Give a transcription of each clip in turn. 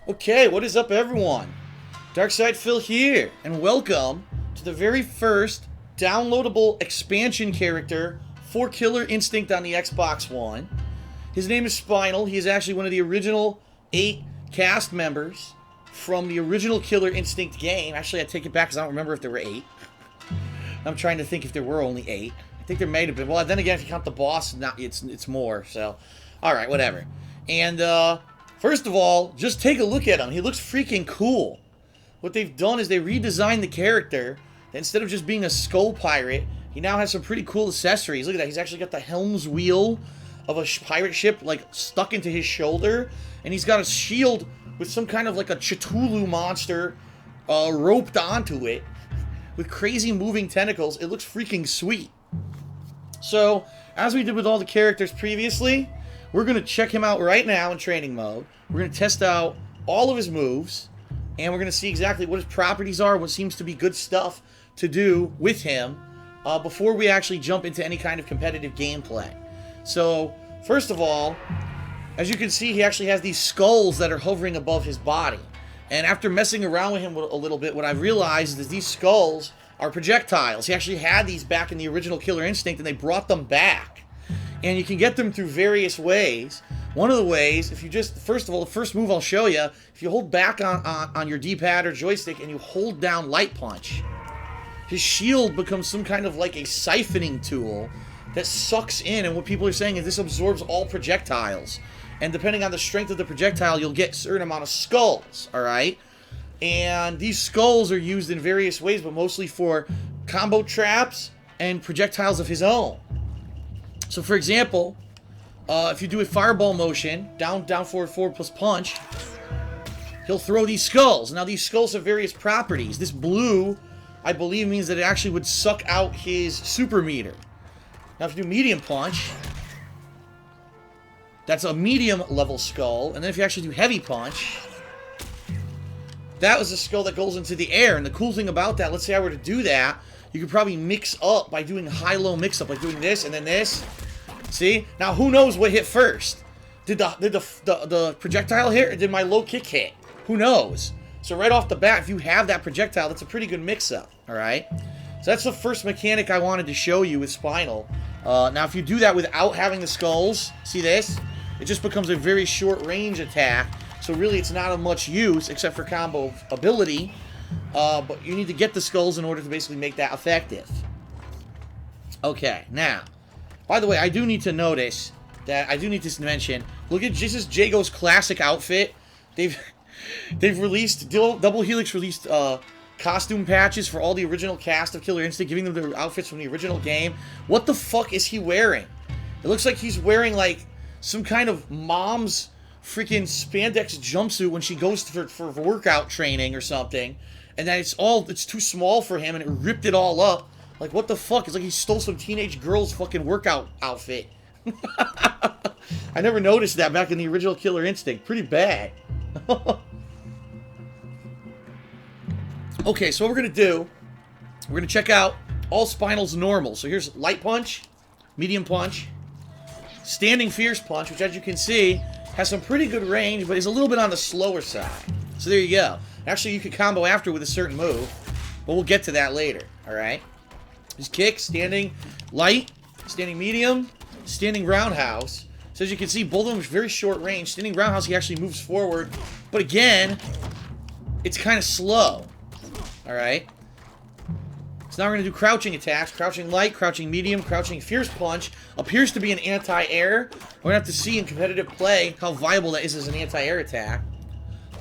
Okay, what is up everyone? Darkside Phil here, and welcome to the very first downloadable expansion character for Killer Instinct on the Xbox One. His name is Spinal. He is actually one of the original 8 cast members from the original Killer Instinct game. Actually, I take it back because I don't remember if there were 8. I'm trying to think if there were only 8. I think there may have been. Well, then again, if you count the boss, it's more, so... Alright, whatever. And, first of all, just take a look at him. He looks freaking cool. What they've done is they redesigned the character. Instead of just being a skull pirate, he now has some pretty cool accessories. Look at that. He's actually got the helm's wheel of a pirate ship, like, stuck into his shoulder. And he's got a shield with some kind of, like, a Cthulhu monster roped onto it with crazy moving tentacles. It looks freaking sweet. So, as we did with all the characters previously, we're going to check him out right now in training mode. We're going to test out all of his moves, and we're going to see exactly what his properties are, what seems to be good stuff to do with him before we actually jump into any kind of competitive gameplay. So, first of all, as you can see, he actually has these skulls that are hovering above his body. And after messing around with him a little bit, what I've realized is these skulls are projectiles. He actually had these back in the original Killer Instinct, and they brought them back. And you can get them through various ways. One of the ways, if you just, first of all, the first move I'll show you, if you hold back on your D-pad or joystick and you hold down Light Punch, his shield becomes some kind of like a siphoning tool that sucks in, and what people are saying is this absorbs all projectiles. And depending on the strength of the projectile, you'll get a certain amount of skulls, alright? And these skulls are used in various ways, but mostly for combo traps and projectiles of his own. So, for example, if you do a fireball motion, down, forward, plus punch, he'll throw these skulls. Now, these skulls have various properties. This blue, I believe, means that it actually would suck out his super meter. Now, if you do medium punch, that's a medium level skull. And then if you actually do heavy punch, that was a skull that goes into the air. And the cool thing about that, let's say I were to do that, you could probably mix up by doing high-low mix-up, like doing this and then this. See? Now, who knows what hit first? Did the projectile hit, or did my low kick hit? Who knows? So right off the bat, if you have that projectile, that's a pretty good mix-up, alright? So that's the first mechanic I wanted to show you with Spinal. Now, if you do that without having the skulls, see this? It just becomes a very short-range attack. So really, it's not of much use, except for combo ability. But you need to get the skulls in order to basically make that effective. Okay, now, by the way, I do need to notice that I do need to mention. Look at this is Jago's classic outfit. They've released Double Helix released costume patches for all the original cast of Killer Instinct, giving them their outfits from the original game. What the fuck is he wearing? It looks like he's wearing like some kind of mom's freaking spandex jumpsuit when she goes for workout training or something. And then it's too small for him, and it ripped it all up. Like, what the fuck? It's like he stole some teenage girl's fucking workout outfit. I never noticed that back in the original Killer Instinct. Pretty bad. Okay, so what we're going to do, we're going to check out all Spinal's normal. So here's Light Punch, Medium Punch, Standing Fierce Punch, which as you can see, has some pretty good range, but is a little bit on the slower side. So there you go. Actually, you could combo after with a certain move, but we'll get to that later, alright? His kick, standing light, standing medium, standing roundhouse. So as you can see, both of them are very short range. Standing roundhouse, he actually moves forward, but again, it's kind of slow, alright? So now we're going to do crouching attacks. Crouching light, crouching medium, crouching fierce punch. Appears to be an anti-air. We're going to have to see in competitive play how viable that is as an anti-air attack.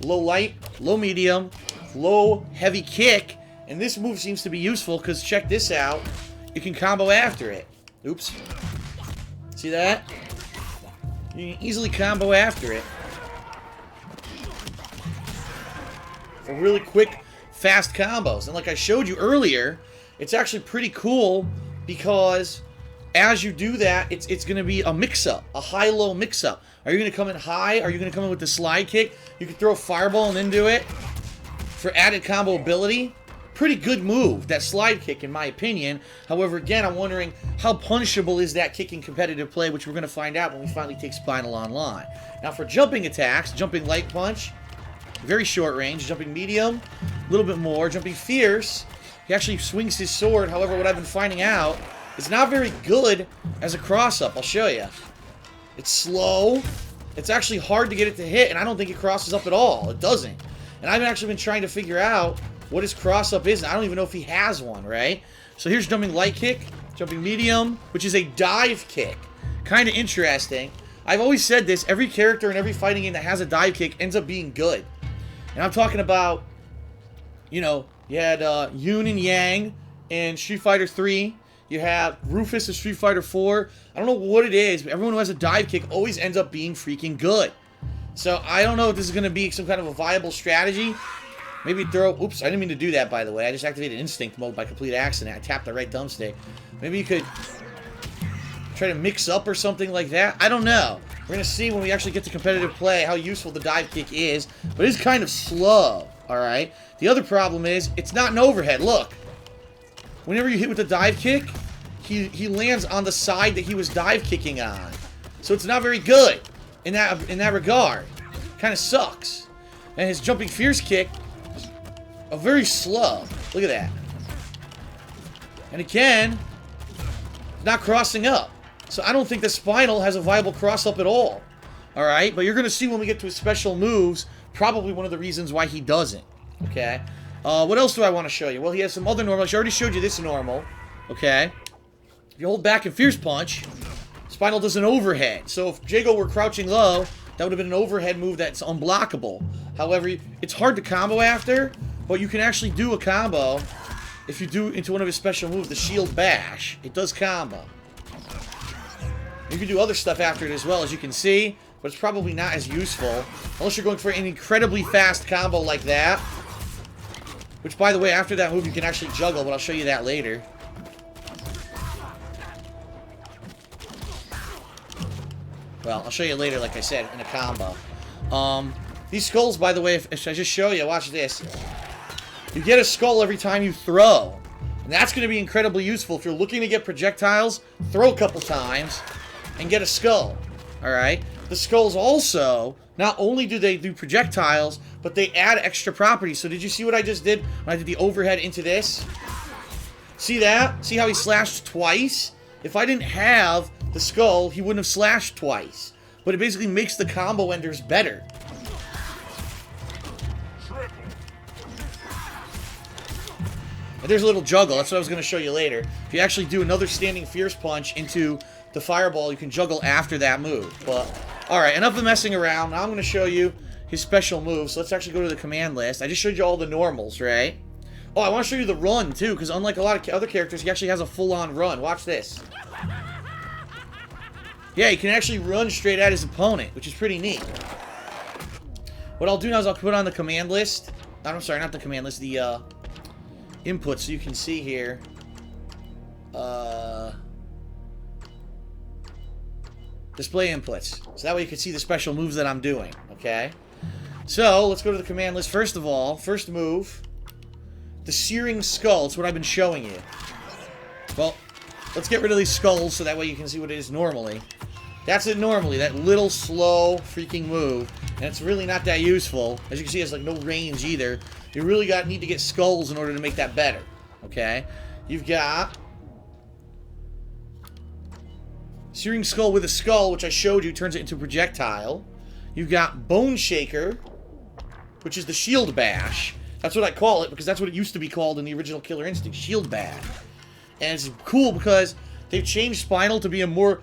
Low light, low medium, low heavy kick, and this move seems to be useful because check this out, you can combo after it. Oops. See that? You can easily combo after it. For really quick, fast combos. And like I showed you earlier, it's actually pretty cool because as you do that, it's going to be a mix-up, a high-low mix-up. Are you going to come in high? Are you going to come in with the slide kick? You can throw a fireball and then do it for added combo ability. Pretty good move, that slide kick, in my opinion. However, again, I'm wondering how punishable is that kick in competitive play, which we're going to find out when we finally take Spinal online. Now, for jumping attacks, jumping light punch, very short range. Jumping medium, a little bit more. Jumping fierce, he actually swings his sword. However, what I've been finding out, it's not very good as a cross-up. I'll show you. It's slow. It's actually hard to get it to hit, and I don't think it crosses up at all. It doesn't. And I've actually been trying to figure out what his cross-up is, and I don't even know if he has one, right? So here's jumping light kick, jumping medium, which is a dive kick. Kind of interesting. I've always said this, every character in every fighting game that has a dive kick ends up being good. And I'm talking about, you know, you had Yun and Yang in Street Fighter 3. You have Rufus in Street Fighter 4. I don't know what it is, but everyone who has a dive kick always ends up being freaking good. So I don't know if this is going to be some kind of a viable strategy. Maybe throw... Oops, I didn't mean to do that, by the way. I just activated instinct mode by complete accident. I tapped the right thumbstick. Maybe you could try to mix up or something like that. I don't know. We're going to see when we actually get to competitive play how useful the dive kick is. But it's kind of slow, alright? The other problem is, it's not an overhead. Look. Whenever you hit with the dive kick, he lands on the side that he was dive kicking on. So it's not very good in that regard. Kind of sucks. And his jumping fierce kick is very slow. Look at that. And again, not crossing up. So I don't think the Spinal has a viable cross-up at all. Alright? But you're going to see when we get to his special moves, probably one of the reasons why he doesn't. Okay? What else do I want to show you? Well, he has some other normals. I already showed you this normal. Okay? If you hold back and fierce punch, Spinal does an overhead. So if Jago were crouching low, that would have been an overhead move that's unblockable. However, it's hard to combo after, but you can actually do a combo if you do into one of his special moves, the shield bash. It does combo. You can do other stuff after it as well, as you can see, but it's probably not as useful unless you're going for an incredibly fast combo like that. Which, by the way, after that move, you can actually juggle, but I'll show you that later. Well, I'll show you later, like I said, in a combo. These skulls, by the way, if I just show you, watch this. You get a skull every time you throw. And that's going to be incredibly useful. If you're looking to get projectiles, throw a couple times and get a skull. Alright? The skulls also, not only do they do projectiles, but they add extra properties. So did you see what I just did when I did the overhead into this? See that? See how he slashed twice? If I didn't have the skull, he wouldn't have slashed twice. But it basically makes the combo enders better. And there's a little juggle. That's what I was going to show you later. If you actually do another standing fierce punch into the fireball, you can juggle after that move. But, alright, enough of messing around. Now I'm going to show you his special moves. So let's actually go to the command list. I just showed you all the normals, right? Oh, I want to show you the run, too, because unlike a lot of other characters, he actually has a full-on run. Watch this. Yeah, he can actually run straight at his opponent, which is pretty neat. What I'll do now is I'll put on the command list. I'm sorry, not the command list, the input, so you can see here. Display inputs. So that way you can see the special moves that I'm doing, okay? So, let's go to the command list. First of all, first move, the Searing Skull. It's what I've been showing you. Well, let's get rid of these skulls so that way you can see what it is normally. That's it normally, that little slow freaking move. And it's really not that useful. As you can see, it has like no range either. You really need to get skulls in order to make that better. Okay? You've got Searing Skull with a skull, which I showed you, turns it into a projectile. You've got Bone Shaker, which is the shield bash. That's what I call it, because that's what it used to be called in the original Killer Instinct, shield bash. And it's cool because they've changed Spinal to be a more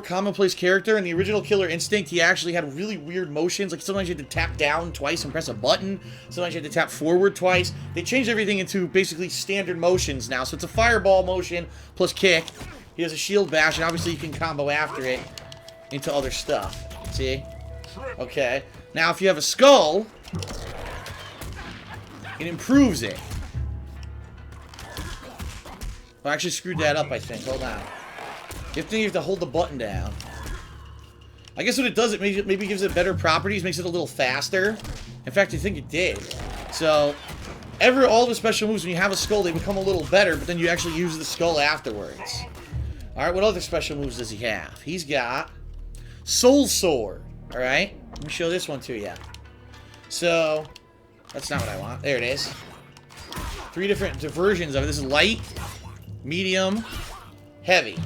commonplace character. In the original Killer Instinct, he actually had really weird motions. Like, sometimes you had to tap down twice and press a button. Sometimes you had to tap forward twice. They changed everything into basically standard motions now. So it's a fireball motion plus kick. He has a shield bash, and obviously you can combo after it into other stuff. See? Okay. Now, if you have a skull, it improves it. I actually screwed that up, I think. Hold on. You have to hold the button down. I guess what it does, it maybe gives it better properties, makes it a little faster. In fact, I think it did. So, all the special moves, when you have a skull, they become a little better, but then you actually use the skull afterwards. Alright, what other special moves does he have? He's got Soul Sword. Alright? Let me show this one to you. So, that's not what I want. There it is. 3 different versions of it. This is light, medium, heavy.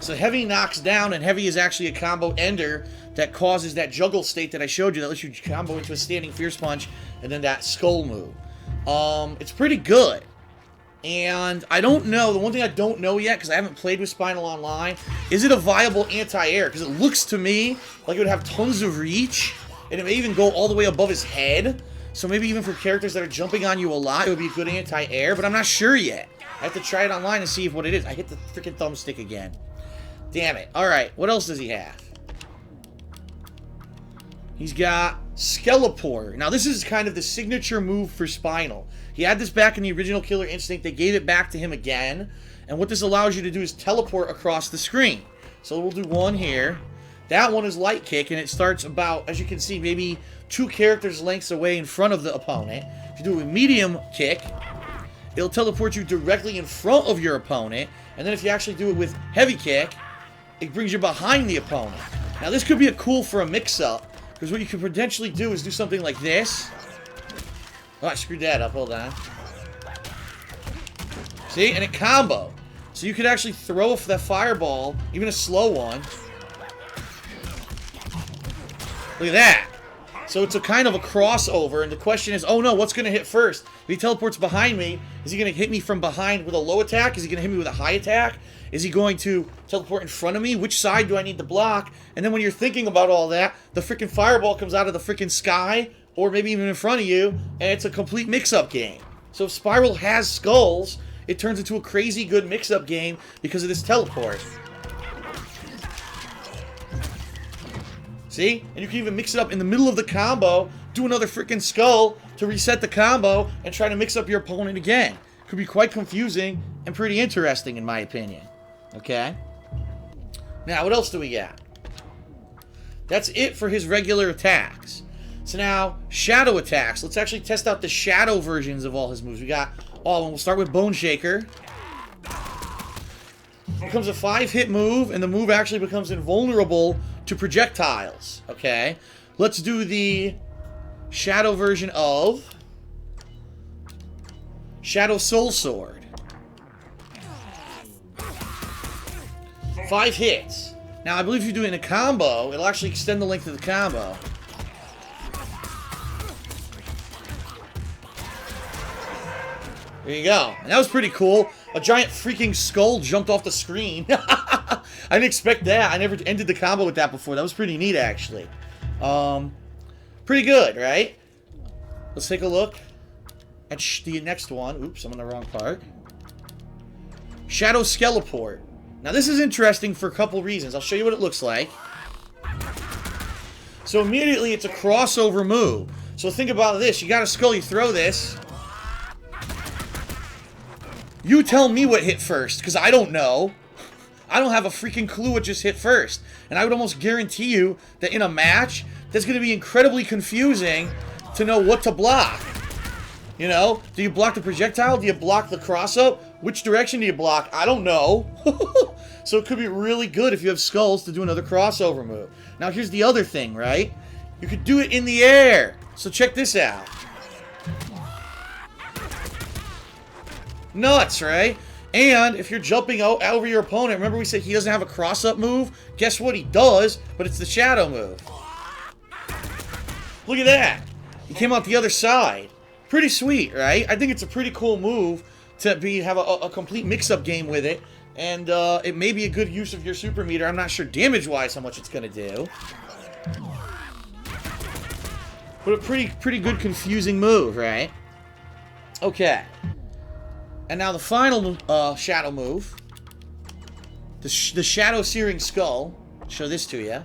So heavy knocks down, and heavy is actually a combo ender that causes that juggle state that I showed you that lets you combo into a standing fierce punch and then that skull move. It's pretty good. And I don't know, the one thing I don't know yet, because I haven't played with Spinal Online, is it a viable anti-air? Because it looks to me like it would have tons of reach, and it may even go all the way above his head. So maybe even for characters that are jumping on you a lot, it would be a good anti-air, but I'm not sure yet. I have to try it online and see what it is. I hit the freaking thumbstick again. Damn it. Alright, what else does he have? He's got Skeleport. Now, this is kind of the signature move for Spinal. He had this back in the original Killer Instinct. They gave it back to him again. And what this allows you to do is teleport across the screen. So we'll do one here. That one is Light Kick, and it starts about, as you can see, maybe 2 characters' lengths away in front of the opponent. If you do a Medium Kick, it'll teleport you directly in front of your opponent. And then if you actually do it with Heavy Kick, it brings you behind the opponent. Now, this could be cool for a mix-up. Because what you could potentially do is do something like this. Oh, I screwed that up. Hold on. See? And it combo. So you could actually throw that fireball, even a slow one. Look at that. So it's a kind of a crossover, and the question is, oh no, what's going to hit first? If he teleports behind me, is he going to hit me from behind with a low attack? Is he going to hit me with a high attack? Is he going to teleport in front of me? Which side do I need to block? And then when you're thinking about all that, the freaking fireball comes out of the freaking sky, or maybe even in front of you, and it's a complete mix-up game. So if Spiral has skulls, it turns into a crazy good mix-up game because of this teleport. See? And you can even mix it up in the middle of the combo, do another freaking skull to reset the combo, and try to mix up your opponent again. Could be quite confusing and pretty interesting in my opinion. Okay? Now, what else do we got? That's it for his regular attacks. So now, shadow attacks. Let's actually test out the shadow versions of all his moves. We got all of them. We'll start with Bone Shaker. It becomes a 5-hit move, and the move actually becomes invulnerable to projectiles. Okay? Let's do the shadow version of Shadow Soul Sword. 5 hits. Now, I believe if you do it in a combo, it'll actually extend the length of the combo. There you go. And that was pretty cool. A giant freaking skull jumped off the screen. I didn't expect that. I never ended the combo with that before. That was pretty neat, actually. Pretty good, right? Let's take a look at the next one. Oops, I'm on the wrong part. Shadow Skeleport. Now, this is interesting for a couple reasons. I'll show you what it looks like. So, immediately, it's a crossover move. So, think about this. You got a skull, you throw this. You tell me what hit first, because I don't know. I don't have a freaking clue what just hit first. And I would almost guarantee you that in a match, that's going to be incredibly confusing to know what to block. You know? Do you block the projectile? Do you block the cross-up? Which direction do you block? I don't know. So it could be really good if you have skulls to do another crossover move. Now here's the other thing, right? You could do it in the air. So check this out. Nuts, right? And if you're jumping over your opponent, remember we said he doesn't have a cross-up move? Guess what? He does, but it's the shadow move. Look at that. He came out the other side. Pretty sweet, right? I think it's a pretty cool move to have a complete mix-up game with it. And it may be a good use of your super meter. I'm not sure damage-wise how much it's going to do. But a pretty good confusing move, right? Okay. And now the final shadow move. The Shadow Searing Skull. I'll show this to you.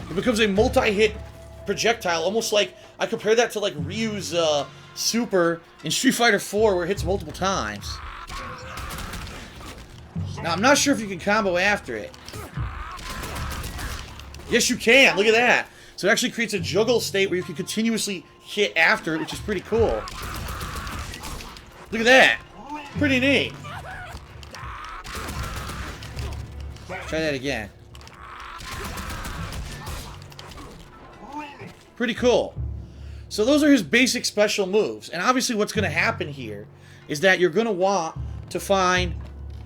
It becomes a multi-hit projectile, almost like, I compare that to like Ryu's super in Street Fighter 4 where it hits multiple times. Now, I'm not sure if you can combo after it. Yes, you can. Look at that. So it actually creates a juggle state where you can continuously hit after it, which is pretty cool. Look at that. Pretty neat. Try that again. Pretty cool. So those are his basic special moves. And obviously what's going to happen here is that you're going to want to find,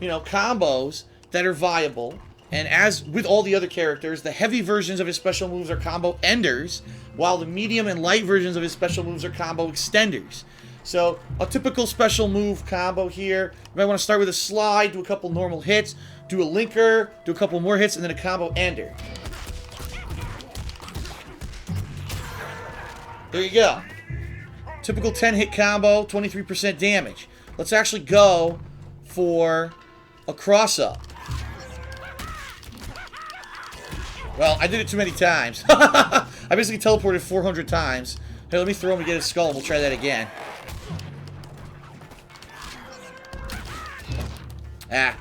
you know, combos that are viable. And as with all the other characters, the heavy versions of his special moves are combo enders, while the medium and light versions of his special moves are combo extenders. So a typical special move combo here, you might want to start with a slide, do a couple normal hits, do a linker, do a couple more hits, and then a combo ender. There you go. Typical 10-hit combo, 23% damage. Let's actually go for a cross-up. Well, I did it too many times. I basically teleported 400 times. Hey, let me throw him to get his skull, and we'll try that again. Ah.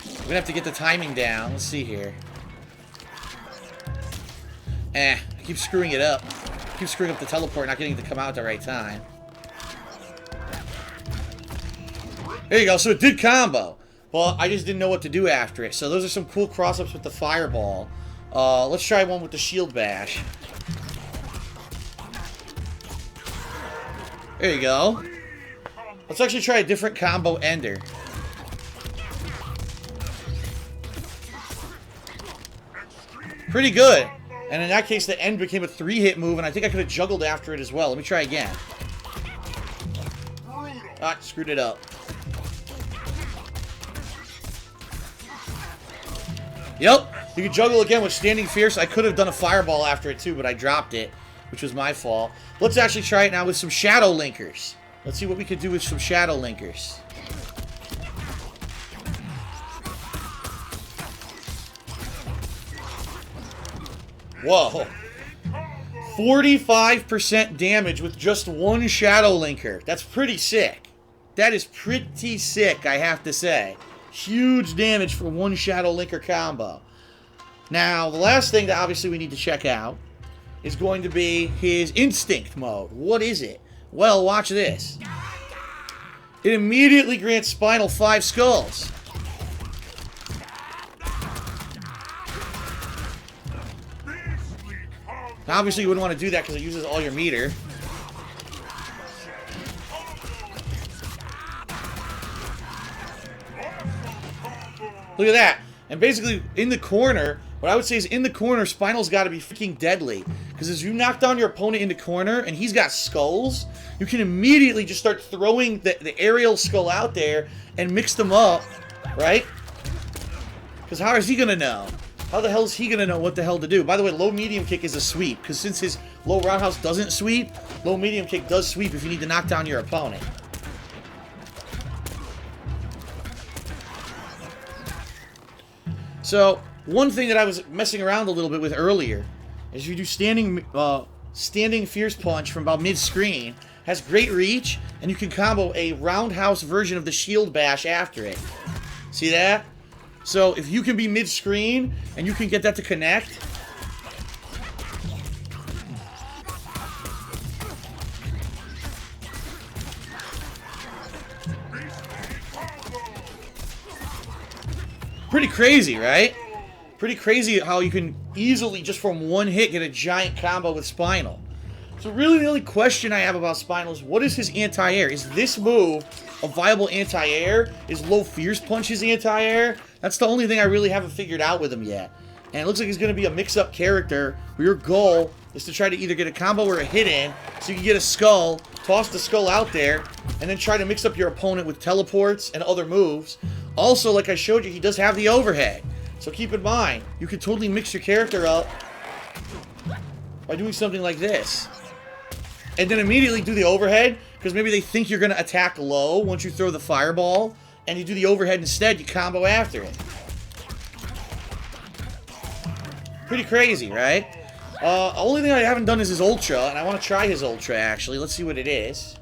We're gonna have to get the timing down. Let's see here. I keep screwing it up. Keep screwing up the teleport, not getting it to come out at the right time. There you go. So it did combo. Well, I just didn't know what to do after it. So those are some cool cross-ups with the fireball. Let's try one with the shield bash. There you go. Let's actually try a different combo ender. Pretty good. And in that case, the end became a 3-hit move, and I think I could have juggled after it as well. Let me try again. Ah, screwed it up. Yep, you can juggle again with Standing Fierce. I could have done a fireball after it too, but I dropped it, which was my fault. Let's actually try it now with some Shadow Linkers. Let's see what we can do with some Shadow Linkers. Whoa. 45% damage with just one Shadow Linker. That's pretty sick. That is pretty sick, I have to say. Huge damage for one Shadow Linker combo. Now, the last thing that obviously we need to check out is going to be his Instinct mode. What is it? Well, watch this. It immediately grants Spinal 5 skulls. Now, obviously, you wouldn't want to do that because it uses all your meter. Look at that. And basically, in the corner, what I would say is in the corner, Spinal's got to be freaking deadly. Because as you knock down your opponent in the corner, and he's got skulls, you can immediately just start throwing the aerial skull out there and mix them up, right? Because how is he going to know? How the hell is he going to know what the hell to do? By the way, low medium kick is a sweep. Because since his low roundhouse doesn't sweep, low medium kick does sweep if you need to knock down your opponent. So, one thing that I was messing around a little bit with earlier is you do standing Fierce Punch from about mid-screen. Has great reach, and you can combo a roundhouse version of the Shield Bash after it. See that? So, if you can be mid-screen, and you can get that to connect... Pretty crazy, right? Pretty crazy how you can easily, just from one hit, get a giant combo with Spinal. So really, the only question I have about Spinal is, what is his anti-air? Is this move a viable anti-air? Is low Fierce Punch his anti-air? That's the only thing I really haven't figured out with him yet. And it looks like he's going to be a mix-up character where your goal is to try to either get a combo or a hit in, so you can get a skull, toss the skull out there, and then try to mix up your opponent with teleports and other moves. Also, like I showed you, he does have the overhead. So keep in mind, you can totally mix your character up by doing something like this. And then immediately do the overhead, because maybe they think you're going to attack low once you throw the fireball, and you do the overhead instead, you combo after it. Pretty crazy, right? Only thing I haven't done is his Ultra, and I want to try his Ultra, actually. Let's see what it is.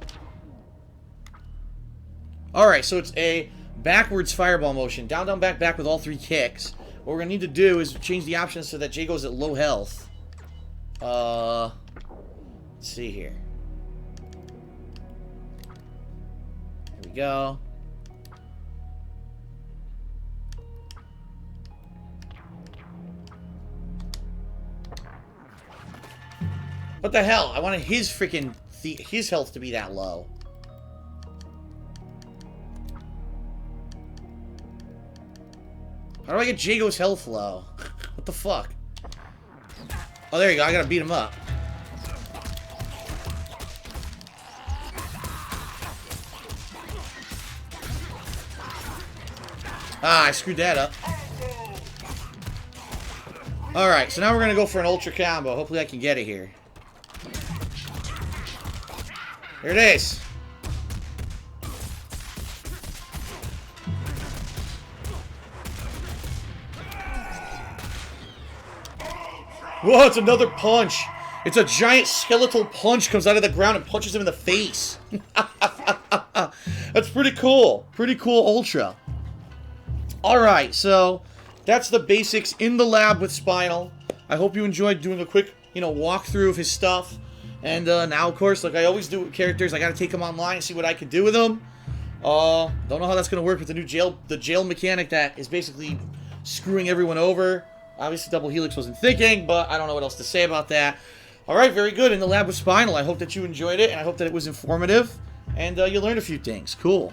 Alright, so it's a backwards fireball motion. Down, down, back, back with all 3 kicks. What we're going to need to do is change the options so that Jay goes at low health. Let's see here. Here we go. What the hell? I wanted his freaking his health to be that low. How do I get Jago's health low? What the fuck? Oh, there you go. I gotta beat him up. Ah, I screwed that up. Alright, so now we're gonna go for an ultra combo. Hopefully I can get it here. Here it is. Whoa, it's another punch. It's a giant skeletal punch comes out of the ground and punches him in the face. That's pretty cool. Pretty cool ultra. Alright, so that's the basics in the lab with Spinal. I hope you enjoyed doing a quick, walkthrough of his stuff. And now, of course, like I always do with characters, I gotta take them online and see what I can do with them. Don't know how that's gonna work with the new jail mechanic that is basically screwing everyone over. Obviously, Double Helix wasn't thinking, but I don't know what else to say about that. Alright, very good. In the lab with Spinal, I hope that you enjoyed it, and I hope that it was informative, and you learned a few things. Cool.